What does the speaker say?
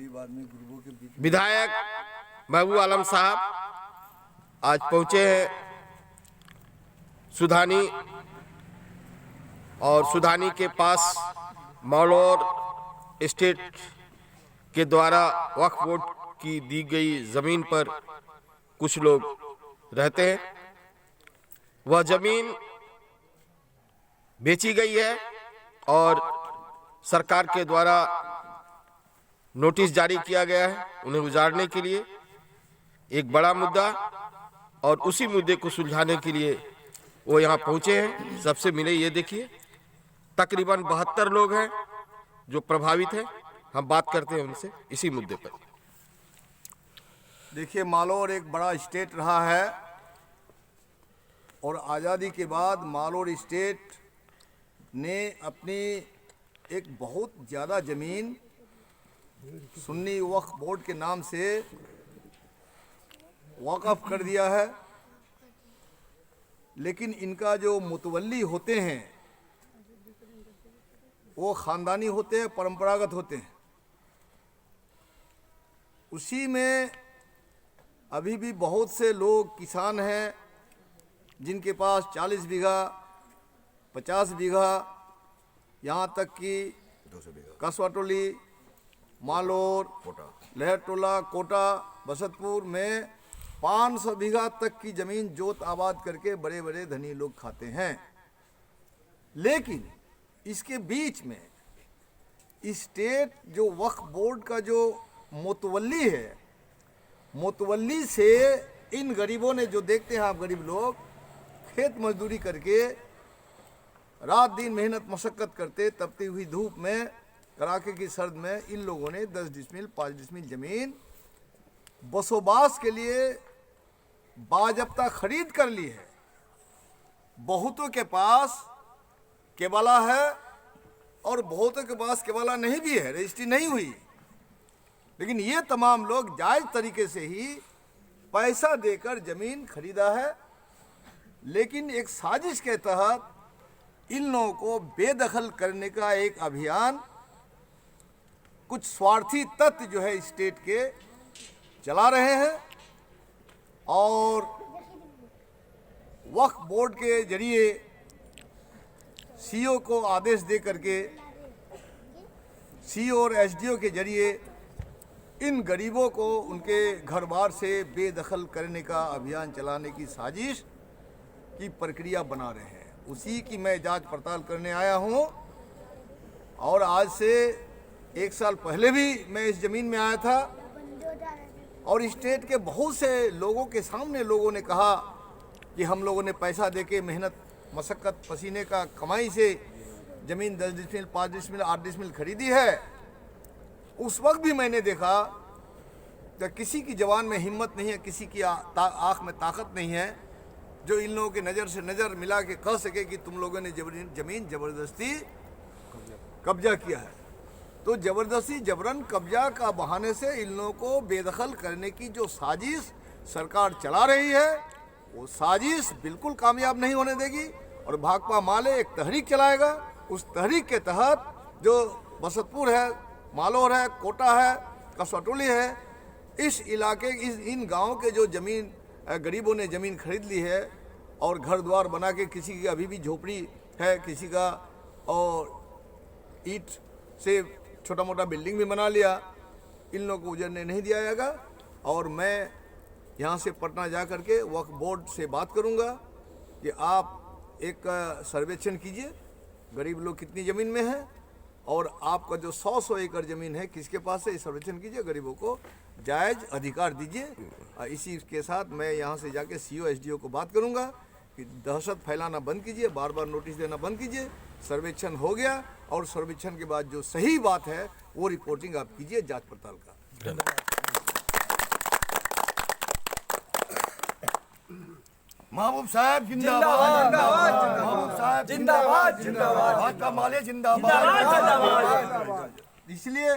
विधायक महबूब आलम साहब आज पहुंचे हैं सुधानी, और सुधानी के पास मालौर एस्टेट के द्वारा वक्फ बोर्ड की दी गई जमीन पर कुछ लोग रहते हैं। वह जमीन बेची गई है और सरकार के द्वारा नोटिस जारी किया गया है उन्हें उजाड़ने के लिए। एक बड़ा मुद्दा, और उसी मुद्दे को सुलझाने के लिए वो यहाँ पहुंचे हैं। सबसे मिले, ये देखिए तकरीबन 72 लोग हैं जो प्रभावित हैं। हम बात करते हैं उनसे इसी मुद्दे पर। देखिए, मालौर एक बड़ा स्टेट रहा है और आज़ादी के बाद मालौर स्टेट ने अपनी एक बहुत ज़्यादा ज़मीन सुन्नी वक्फ बोर्ड के नाम से वक़्फ़ कर दिया है। लेकिन इनका जो मुतवल्ली होते हैं वो ख़ानदानी होते हैं, परंपरागत होते हैं। उसी में अभी भी बहुत से लोग किसान हैं जिनके पास 40 बीघा, 50 बीघा, यहाँ तक कि 200 बीघा कसवाटोली, मालौर, लहरटोला, कोटा, बसंतपुर में 500 बीघा तक की ज़मीन जोत आबाद करके बड़े बड़े धनी लोग खाते हैं। लेकिन इसके बीच में स्टेट जो वक्फ बोर्ड का जो मुतवल्ली है, मुतवल्ली से इन गरीबों ने, जो देखते हैं आप गरीब लोग खेत मजदूरी करके रात दिन मेहनत मशक्क़त करते, तपती हुई धूप में, कड़ाके की सर्द में, इन लोगों ने 10 डिसमिल 5 डिसमिल ज़मीन बसोबास के लिए बाजब्ता खरीद कर ली है। बहुतों के पास केबाला है और बहुतों के पास केबाला नहीं भी है, रजिस्ट्री नहीं हुई। लेकिन ये तमाम लोग जायज़ तरीके से ही पैसा देकर ज़मीन खरीदा है। लेकिन एक साजिश के तहत इन लोगों को बेदखल करने का एक अभियान कुछ स्वार्थी तत्व जो है स्टेट के चला रहे हैं, और वक्फ बोर्ड के जरिए सीओ को आदेश दे करके, सीओ और एसडीओ के जरिए इन गरीबों को उनके घर बार से बेदखल करने का अभियान चलाने की साजिश की प्रक्रिया बना रहे हैं। उसी की मैं जांच पड़ताल करने आया हूं। और आज से 1 साल पहले भी मैं इस ज़मीन में आया था और स्टेट के बहुत से लोगों के सामने लोगों ने कहा कि हम लोगों ने पैसा देके मेहनत मशक्क़त पसीने का कमाई से ज़मीन 10 डिसमिल 5 डिसमिल 8 डिसमिल खरीदी है। उस वक्त भी मैंने देखा कि किसी की जवान में हिम्मत नहीं है, किसी की आँख में ताकत नहीं है जो इन लोगों की नज़र से नज़र मिला के कह सके कि तुम लोगों ने ज़मीन ज़बरदस्ती कब्जा किया है। तो ज़बरदस्ती जबरन कब्जा का बहाने से इन लोगों को बेदखल करने की जो साजिश सरकार चला रही है, वो साजिश बिल्कुल कामयाब नहीं होने देगी। और भाकपा माले एक तहरीक चलाएगा। उस तहरीक के तहत जो बसंतपुर है, मालौर है, कोटा है, कसवाटोली है, इस इलाके इन गाँव के जो ज़मीन गरीबों ने ज़मीन खरीद ली है और घर द्वार बना के, किसी की अभी भी झोपड़ी है, किसी का और ईंट से छोटा मोटा बिल्डिंग भी बना लिया, इन लोगों को उजड़ने नहीं दिया जाएगा। और मैं यहाँ से पटना जा कर के वक्फ बोर्ड से बात करूँगा कि आप एक सर्वेक्षण कीजिए गरीब लोग कितनी ज़मीन में है, और आपका जो 100 एकड़ ज़मीन है किसके पास है, इस सर्वेक्षण कीजिए, गरीबों को जायज़ अधिकार दीजिए। इसी के साथ मैं यहाँ से जाके सीओ एसडीओ को बात करूँगा कि दहशत फैलाना बंद कीजिए, बार बार नोटिस देना बंद कीजिए। सर्वेक्षण हो गया और सर्वेक्षण के बाद जो सही बात है वो रिपोर्टिंग आप कीजिए जांच पड़ताल का। महबूब साहब जिंदाबाद, महबूब साहब जिंदाबाद, जिंदाबाद, भाजपा माले जिंदाबाद। इसलिए